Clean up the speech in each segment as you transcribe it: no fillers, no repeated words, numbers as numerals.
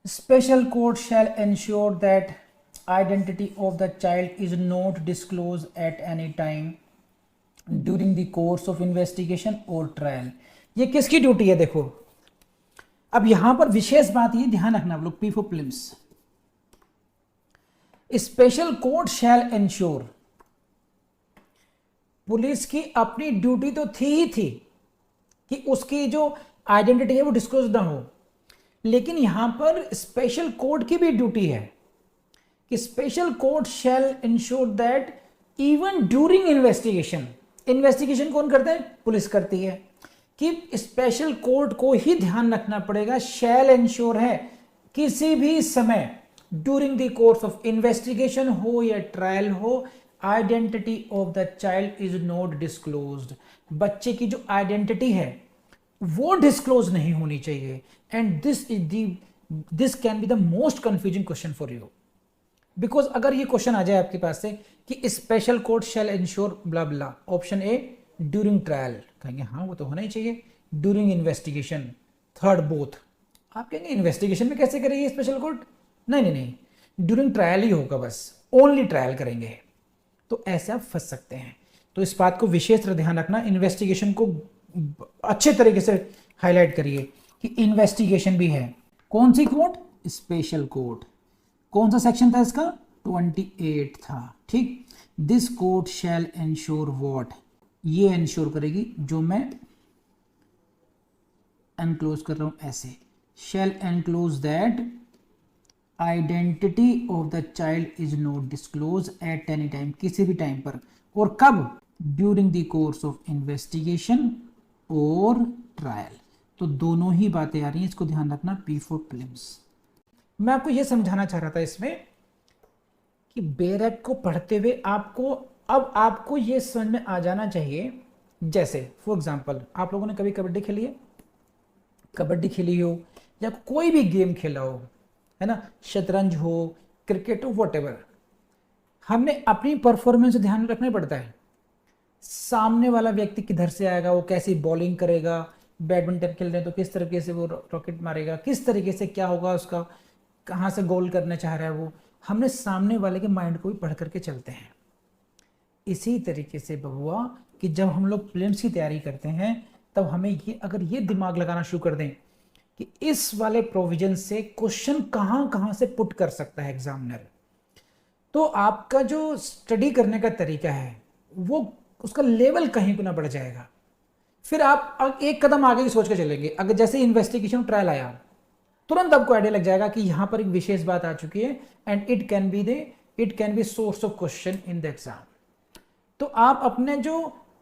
Special court shall ensure that identity of the child is not disclosed at any time during the course of investigation or trial। ये किसकी duty है? देखो अब यहां पर विशेष बात ये ध्यान रखना आप लोग, P for prelims, special court shall ensure, police की अपनी ड्यूटी तो थी ही थी कि उसकी जो आइडेंटिटी है वो डिस्क्लोज ना हो, लेकिन यहां पर स्पेशल कोर्ट की भी ड्यूटी है कि special court shell ensure that even during investigation, investigation कौन करते हैं? पुलिस करती है, कि स्पेशल कोर्ट को ही ध्यान रखना पड़ेगा, शैल इंश्योर है किसी भी समय during the course of investigation हो या ट्रायल हो, identity of the child is not disclosed, बच्चे की जो आइडेंटिटी है वो डिस्क्लोज नहीं होनी चाहिए। And this can be the most confusing question for you, because अगर ये क्वेश्चन आ जाए आपके पास से कि special court shell ensure blah blah, option A during trial, कहेंगे हाँ वो तो होना ही चाहिए, ड्यूरिंग इन्वेस्टिगेशन, थर्ड बोथ। आप कहेंगे इन्वेस्टिगेशन में कैसे करेंगे स्पेशल कोर्ट? नहीं नहीं नहीं, ड्यूरिंग ट्रायल ही होगा, बस ओनली ट्रायल करेंगे, तो ऐसे आप फंस सकते हैं। तो इस बात को विशेष ध्यान रखना, इन्वेस्टिगेशन को अच्छे तरीके से हाईलाइट करिए कि इन्वेस्टिगेशन भी है। कौन सी कोर्ट? Special court. कौन सा सेक्शन था इसका? 28 था, ठीक। This court shall ensure what, ये एंश्योर करेगी जो मैं एनक्लोज कर रहा हूं ऐसे, shall enclose that identity of the child is not disclose at any time, किसी भी टाइम पर, और कब? During the course of investigation और ट्रायल। तो दोनों ही बातें आ रही हैं, इसको ध्यान रखना, पी फॉर प्रिलिम्स। मैं आपको यह समझाना चाह रहा था इसमें कि बेर एक्ट को पढ़ते हुए आपको यह समझ में आ जाना चाहिए, जैसे फॉर एग्जांपल आप लोगों ने कभी कबड्डी खेली है, कबड्डी खेली हो या कोई भी गेम खेला हो, है ना, शतरंज हो, क्रिकेट हो, व्हाटएवर, हमने अपनी परफॉर्मेंस ध्यान रखना पड़ता है। सामने वाला व्यक्ति किधर से आएगा, वो कैसी बॉलिंग करेगा, बैडमिंटन खेल रहे हैं तो किस तरीके से वो रॉकेट मारेगा, किस तरीके से क्या होगा उसका, कहाँ से गोल करना चाह रहा है वो, हमने सामने वाले के माइंड को भी पढ़ करके चलते हैं। इसी तरीके से बबुआ कि जब हम लोग प्रीलिम्स की तैयारी करते हैं तब हमें अगर ये दिमाग लगाना शुरू कर दें कि इस वाले प्रोविजन से क्वेश्चन कहाँ कहाँ से पुट कर सकता है एग्जामिनर, तो आपका जो स्टडी करने का तरीका है वो उसका लेवल कहीं को ना बढ़ जाएगा। फिर आप एक कदम आगे की सोच के चलेंगे, अगर जैसे इन्वेस्टिगेशन ट्रायल आया तुरंत आपको आइडिया लग जाएगा कि यहां पर एक विशेष बात आ चुकी है and it can be source of question in the exam. तो आप अपने जो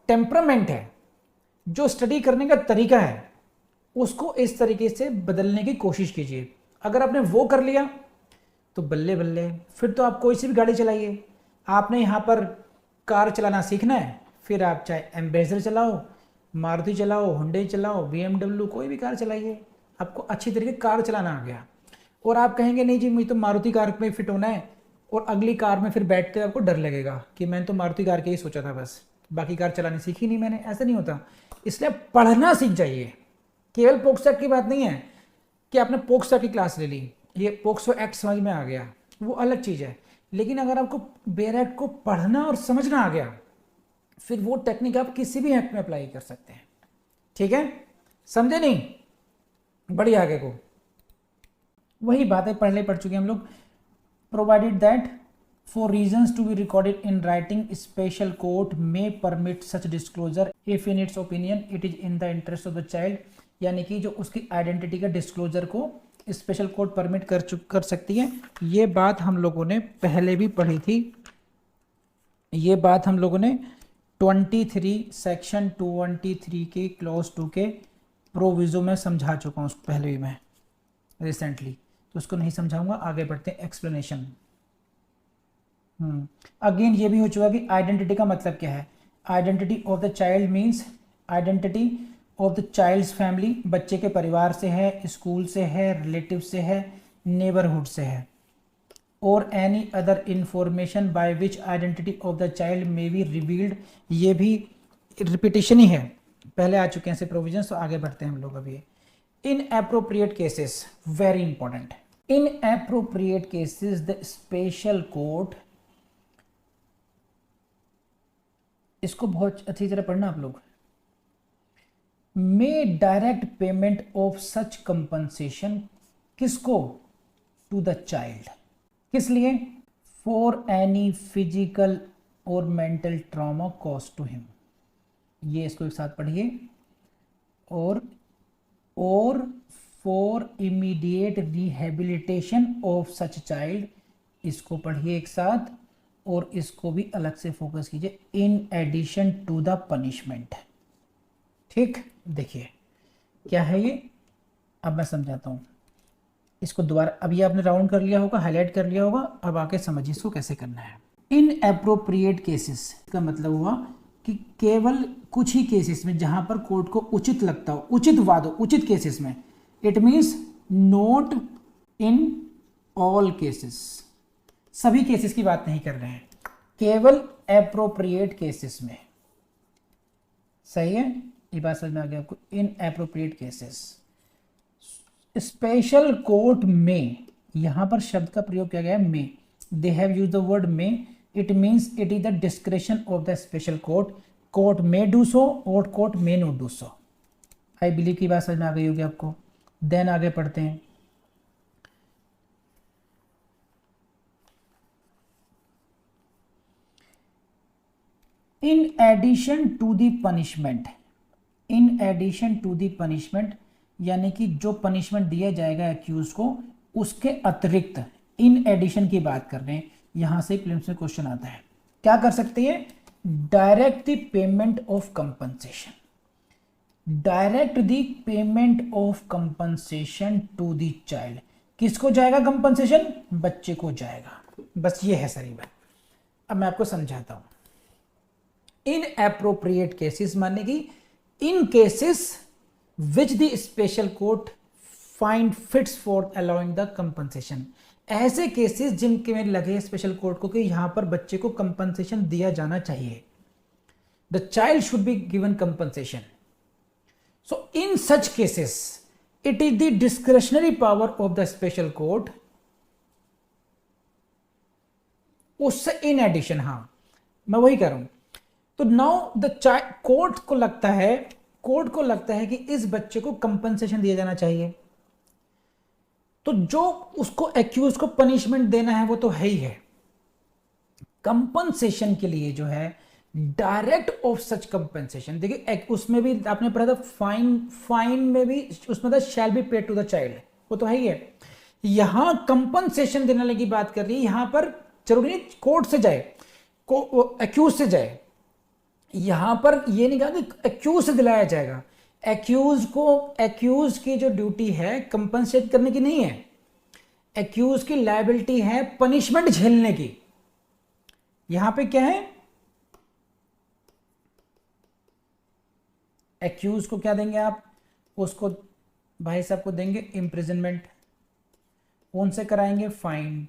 टेम्परामेंट है, जो स्टडी करने का तरीका है, उसको इस तरीके से बदलने की कोशिश कीजिए। अगर आपने वो कर लिया तो बल्ले बल्ले, फिर तो आप कोई सी भी गाड़ी चलाइए। आपने यहाँ पर कार चलाना सीखना है, फिर आप चाहे एम्बेसडर चलाओ, मारुति चलाओ, हुंडई चलाओ, BMW, कोई भी कार चलाइए, आपको अच्छी तरीके कार चलाना आ गया। और आप कहेंगे नहीं जी मुझे तो मारुति कार में फिट होना है, और अगली कार में फिर बैठते आपको डर लगेगा कि मैंने तो मारुति कार के ही सोचा था, बस बाकी कार चलानी सीखी नहीं मैंने। ऐसा नहीं होता, इसलिए पढ़ना सीख जाइए। केवल पोक्सो एक्ट की बात नहीं है कि आपने पोक्सो की क्लास ले ली, ये पोक्सो एक्ट समझ में आ गया, वो अलग चीज़ है, लेकिन अगर आपको बेर एक्ट को पढ़ना और समझना आ गया फिर वो टेक्निक आप किसी भी एक्ट में अप्लाई कर सकते हैं। ठीक है, समझे नहीं? बढ़िया, आगे को वही बातें पहले पढ़ चुके हम लोग। Provided that for reasons to be recorded in writing special court may permit such disclosure if in its opinion it is in the interest of the child, यानी कि जो उसकी आइडेंटिटी का डिस्क्लोजर को स्पेशल कोर्ट परमिट कर सकती है। ये बात हम लोगों ने पहले भी पढ़ी थी, ये बात हम लोगों ने 23 सेक्शन 223 के क्लॉज 2 के प्रोविजो में समझा चुका हूँ पहले भी मैं रिसेंटली, तो उसको नहीं समझाऊंगा। आगे बढ़ते हैं एक्सप्लेनेशन। अगेन ये भी हो चुका कि आइडेंटिटी का मतलब क्या है। Identity of the child means identity of the child's family, बच्चे के परिवार से है, स्कूल से है, रिलेटिव से है, नेबरहुड से है, और any other information by which identity of the child may be revealed. ये भी रिपीटेशन ही है, पहले आ चुके हैं ऐसे प्रोविजन। तो आगे बढ़ते हैं हम लोग अभी। In appropriate cases, very important, in appropriate cases the special court, इसको बहुत अच्छी तरह पढ़ना आप लोग, may direct payment of such compensation, किसको, टू द चाइल्ड, किस लिए, फॉर एनी फिजिकल और mental trauma cause to him, ये इसको एक साथ पढ़िए, और for immediate rehabilitation of such child, इसको पढ़िए एक साथ, और इसको भी अलग से फोकस कीजिए, in addition to the punishment. ठीक, देखिए क्या है ये, अब मैं समझाता हूं इसको दोबारा। अब ये आपने राउंड कर लिया होगा, हाईलाइट कर लिया होगा, अब आके समझिए इसको कैसे करना है। इन एप्रोप्रिएट केसेस का मतलब हुआ कि केवल कुछ ही केसेस में जहां पर कोर्ट को उचित लगता हो, उचित वाद हो, उचित केसेस में, it means note in all cases, सभी केसेस की बात नहीं कर रहे हैं, केवल एप्रोप्रिएट केसेस में। सही है, ये बात समझ में आ गया आपको, इन एप्रोप्रिएट केसेस स्पेशल कोर्ट में, यहां पर शब्द का प्रयोग किया गया है may, they have used the word may, it means it is the discretion of the special court, court may do so और court may not do so. I believe की बात समझ में आ गई होगी आपको। देन आगे पढ़ते हैं, in addition to the punishment, in addition to the punishment यानी कि जो पनिशमेंट दिया जाएगा एक्यूज को, उसके अतिरिक्त, इन एडिशन की बात कर रहे हैं, यहां से प्रीलिम्स में क्वेश्चन आता है, क्या कर सकते हैं, direct the payment of compensation, direct the payment of compensation to the child, किसको जाएगा कंपनसेशन, बच्चे को जाएगा, बस ये है सारी बात। अब मैं आपको समझाता हूं। इन एप्रोप्रिएट केसेस माने कि in cases which the special court find fits for allowing the compensation, ऐसे केसेस जिनके में लगे स्पेशल कोर्ट को कि यहां पर बच्चे को कंपनसेशन दिया जाना चाहिए, the child should be given compensation. So in such cases it is the discretionary power of the special court, उससे इन एडिशन, हां मैं वही कह रहा हूं। तो नाउ द कोर्ट को लगता है कि इस बच्चे को कंपनसेशन दिया जाना चाहिए, तो जो उसको एक्यूज को पनिशमेंट देना है वो तो है ही है। कंपनसेशन के लिए जो है डायरेक्ट ऑफ सच कंपनसेशन, देखिए उसमें भी आपने पढ़ा था, फाइन में भी उसमें था shall be paid to the child, वो तो है ही है। यहां कंपनसेशन देने लगी बात कर रही है, यहां पर जरूरी नहीं कोर्ट से जाए, एक्यूज से जाए, यहां पर ये नहीं कहा कि एक्यूज से दिलाया जाएगा, एक्यूज की जो ड्यूटी है कंपनसेट करने की नहीं है, एक्यूज की लायबिलिटी है पनिशमेंट झेलने की। यहां पे क्या है, एक्यूज को क्या देंगे आप, उसको भाई साहब को देंगे इम्प्रिजनमेंट, उनसे कराएंगे फाइन,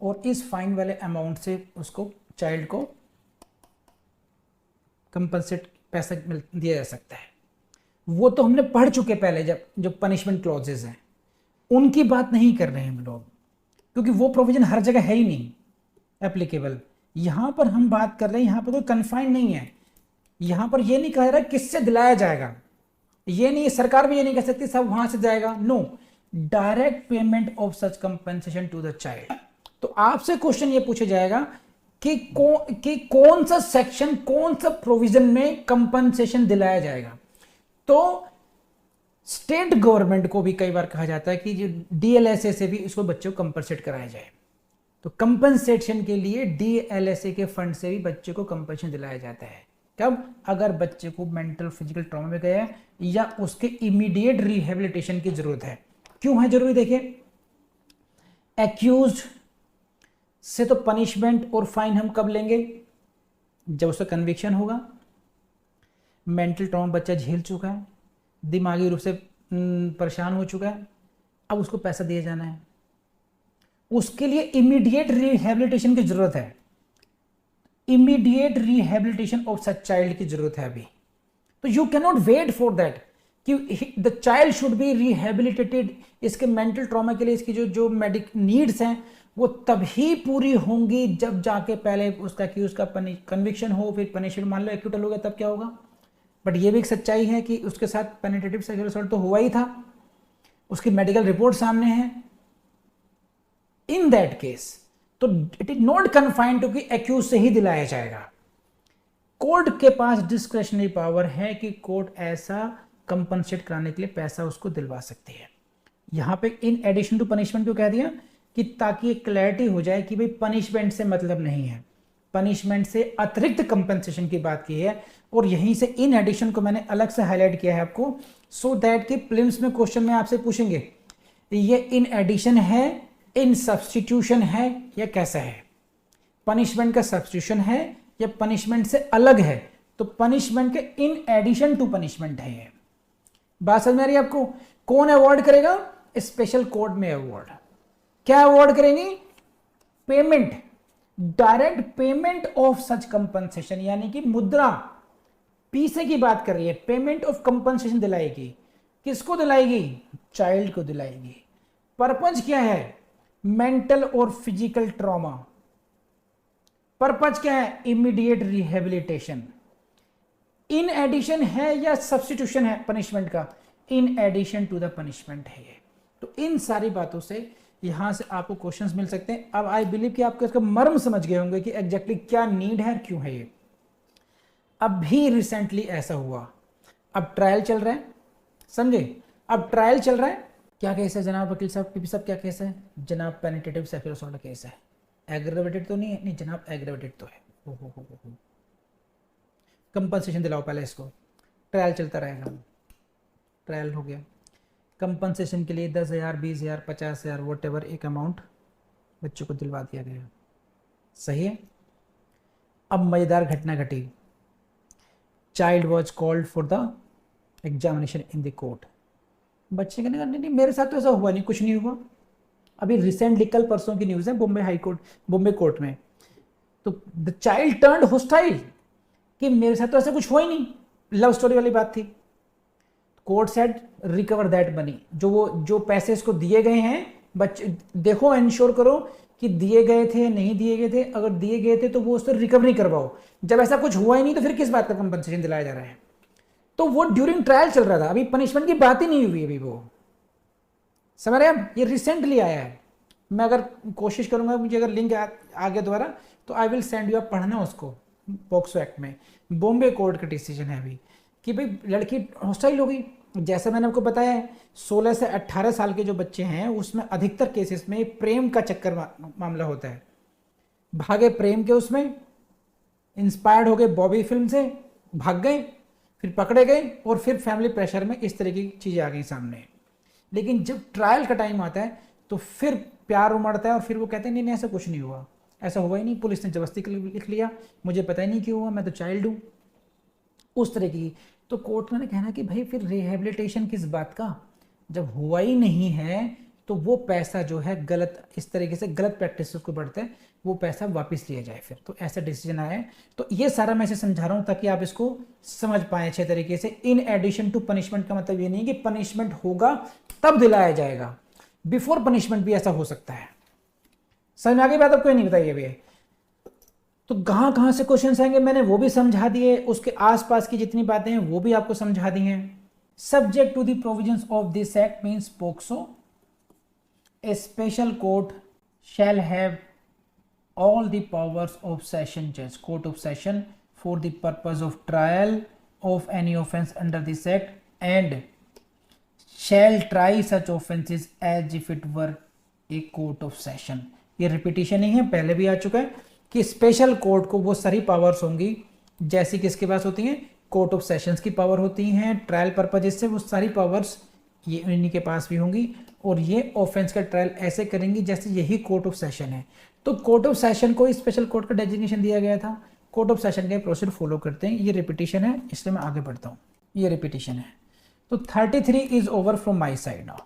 और इस फाइन वाले अमाउंट से उसको चाइल्ड को कंपनसेट पैसा दिया जा सकता है। वो तो हमने पढ़ चुके पहले, जब जो पनिशमेंट क्लॉजेज हैं उनकी बात नहीं कर रहे हैं हम लोग, क्योंकि वो प्रोविजन हर जगह है ही नहीं एप्लीकेबल। यहां पर हम बात कर रहे हैं, यहां पर कोई कन्फाइन नहीं है, यहां पर ये नहीं कह रहा किससे दिलाया जाएगा, ये नहीं, सरकार भी ये नहीं कह सकती सब वहां से जाएगा, no, direct payment of such compensation to the child. तो आपसे क्वेश्चन ये पूछा जाएगा कि कौन सा सेक्शन, कौन सा प्रोविजन में कंपनसेशन दिलाया जाएगा। तो स्टेट गवर्नमेंट को भी कई बार कहा जाता है कि जो डीएलएसए से भी इसको बच्चों को कंपनसेट कराया जाए, तो कंपनसेशन के लिए डीएलएसए के फंड से भी बच्चे को कंपनसेशन दिलाया जाता है। कब, अगर बच्चे को मेंटल फिजिकल ट्रॉमा में गया है या उसके इमीडिएट रिहेबिलिटेशन की जरूरत है। क्यों है जरूरी, देखिए एक्यूज से तो पनिशमेंट और फाइन हम कब लेंगे, जब उसका कन्विक्शन होगा, मेंटल ट्रॉमा बच्चा झेल चुका है, दिमागी रूप से परेशान हो चुका है, अब उसको पैसा दिया जाना है, उसके लिए इमीडिएट रिहेबिलिटेशन की जरूरत है, immediate rehabilitation of such child की जरूरत है अभी। तो you can not wait for that कि the child should be rehabilitated, इसके मेंटल ट्रॉमा के लिए इसकी जो जो मेडिक नीड्स हैं वो तभी पूरी होंगी जब जाके पहले उसका कि उसका कन्विक्शन हो, फिर पनिशमेंट मान लो एक्यूटल हो गया तब क्या होगा। बट ये भी एक सच्चाई है कि उसके साथ पेनिट्रेटिव सेक्सुअल असॉल्ट तो हुआ ही था, उसकी मेडिकल रिपोर्ट सामने है। इन दैट केस तो it is not confined to कि एक्यूज से ही दिलाया जाएगा। कोर्ट के पास डिस्क्रेशनरी पावर है कि कोर्ट ऐसा कंपनसेट कराने के लिए पैसा उसको दिलवा सकती है। यहां पे इन एडिशन टू पनिशमेंट क्यों कह दिया कि ताकि एक क्लैरिटी हो जाए कि भाई पनिशमेंट से मतलब नहीं है, पनिशमेंट से अतिरिक्त कंपनसेशन की बात की है। और यहीं से इन एडिशन को मैंने अलग से हाईलाइट किया है आपको, सो दैट कि प्रीलिम्स में क्वेश्चन में आपसे पूछेंगे ये इन एडिशन है, इन सब्स्टिट्यूशन है या कैसा है, पनिशमेंट का सब्स्टिट्यूशन है या पनिशमेंट से अलग है। तो पनिशमेंट के इन एडिशन टू पनिशमेंट है ये। बात समझ में आ रही है आपको। कौन अवॉर्ड करेगा? स्पेशल कोर्ट में अवॉर्ड। क्या अवॉर्ड करेंगी? Payment, direct payment of such compensation, यानी कि मुद्रा पी से की बात कर रही है, पेमेंट ऑफ कंपनसेशन दिलाएगी। किसको दिलाएगी? चाइल्ड को दिलाएगी। पर्पज क्या है? मेंटल और फिजिकल ट्रॉमा। पर्पज क्या है? Immediate rehabilitation. इन एडिशन है या सब्स्टिट्यूशन है पनिशमेंट का? In addition to the punishment है ये। तो इन सारी बातों से यहां से आपको क्वेश्चंस मिल सकते हैं। अब आई बिलीव कि आपको इसका मर्म समझ गए होंगे कि एग्जैक्टली क्या नीड है, क्यों है ये। अब भी रिसेंटली ऐसा हुआ, अब ट्रायल चल रहा है, समझे? अब ट्रायल चल रहा है। क्या केस है जनाब वकील साहब, पीपी साहब? क्या केस है जनाब? पेनिट्रेटिव सेक्सुअल असॉल्ट केस है। एग्रेवेटेड तो नहीं है? नहीं जनाब एग्रेवेटेड तो है। हो कंपनसेशन दिलाओ पहले इसको, ट्रायल चलता रहेगा। ट्रायल हो गया, कंपनसेशन के लिए 10,000, 20,000, 50,000 वॉट एवर एक अमाउंट बच्चों को दिलवा दिया गया। सही है। अब मजेदार घटना घटी। Child was called for the examination in the court. बच्चे कहने नहीं मेरे साथ तो ऐसा हुआ नहीं, कुछ नहीं हुआ। अभी रिसेंटली कल परसों की न्यूज़ है, Bombay high court, Bombay court में, तो द चाइल्ड टर्न्ड होस्टाइल कि मेरे साथ तो ऐसा कुछ हुआ ही नहीं, लव स्टोरी वाली बात थी। Court said recover that money, जो पैसे इसको दिए गए हैं, बच्चे देखो इंश्योर करो कि दिए गए थे नहीं दिए गए थे, अगर दिए गए थे तो वो उससे रिकवरी करवाओ। जब ऐसा कुछ हुआ ही नहीं तो फिर किस बात का कंपनसेशन दिलाया जा रहा है? तो वो ड्यूरिंग ट्रायल चल रहा था, अभी पनिशमेंट की बात ही नहीं हुई अभी। वो समझ रहे हैं? ये रिसेंटली आया है। मैं अगर कोशिश करूंगा, मुझे अगर लिंक आ गया दोबारा तो आई विल सेंड यू, आप पढ़ना उसको। पॉक्सो एक्ट में बॉम्बे कोर्ट का डिसीजन है अभी कि भाई लड़की हॉस्टाइल हो गई। जैसे मैंने आपको बताया है 16 से 18 साल के जो बच्चे हैं उसमें अधिकतर केसेस में प्रेम का चक्कर मामला होता है। भागे प्रेम के उसमें, इंस्पायर्ड हो गए बॉबी फिल्म से, भाग गए, फिर पकड़े गए और फिर फैमिली प्रेशर में इस तरह की चीज़ें आ गई सामने। लेकिन जब ट्रायल का टाइम आता है तो फिर प्यार उमड़ता है और फिर वो कहते हैं नहीं ऐसा कुछ नहीं हुआ, ऐसा हुआ ही नहीं, पुलिस ने जबरदस्ती लिख लिया, मुझे पता ही नहीं क्यों हुआ, मैं तो चाइल्ड हूँ, उस तरह की। तो कोर्ट ने कहना कि भाई फिर रिहेबिलिटेशन किस बात का, जब हुआ ही नहीं है तो वो पैसा जो है गलत, इस तरीके से गलत प्रैक्टिस को बढ़ता है, वो पैसा वापस लिया जाए फिर। तो ऐसा डिसीजन आया है। तो ये सारा मैं इसे समझा रहा हूँ ताकि आप इसको समझ पाएं अच्छे तरीके से। इन एडिशन टू पनिशमेंट का मतलब ये नहीं कि पनिशमेंट होगा तब दिलाया जाएगा, बिफोर पनिशमेंट भी ऐसा हो सकता है। समझ में आ गई बात? आपको नहीं बताइए अभी। तो कहाँ से क्वेश्चंस आएंगे मैंने वो भी समझा दिए, उसके आसपास की जितनी बातें हैं वो भी आपको समझा दी हैं। Subject to the provisions of this act means POCSO, a special court shall have all the powers of session judge, court of session, for the purpose of trial of any offence under this act and shall try such offences as if it were a court of session। ये repetition ही है, पहले भी आ चुका है कि special court को वो सारी पावर्स होंगी जैसी किसके पास होती हैं, कोर्ट ऑफ सेशंस की पावर होती हैं ट्रायल पर्पजेस से, वो सारी पावर्स ये इन्हीं के पास भी होंगी और ये ऑफेंस का ट्रायल ऐसे करेंगी जैसे यही कोर्ट ऑफ सेशन है। तो कोर्ट ऑफ सेशन को स्पेशल कोर्ट का डेजिग्नेशन दिया गया था, कोर्ट ऑफ सेशन के प्रोसीजर फॉलो करते हैं। ये रिपीटिशन है इसलिए मैं आगे बढ़ता हूँ, ये रिपीटिशन है। तो 33 is over from my side now.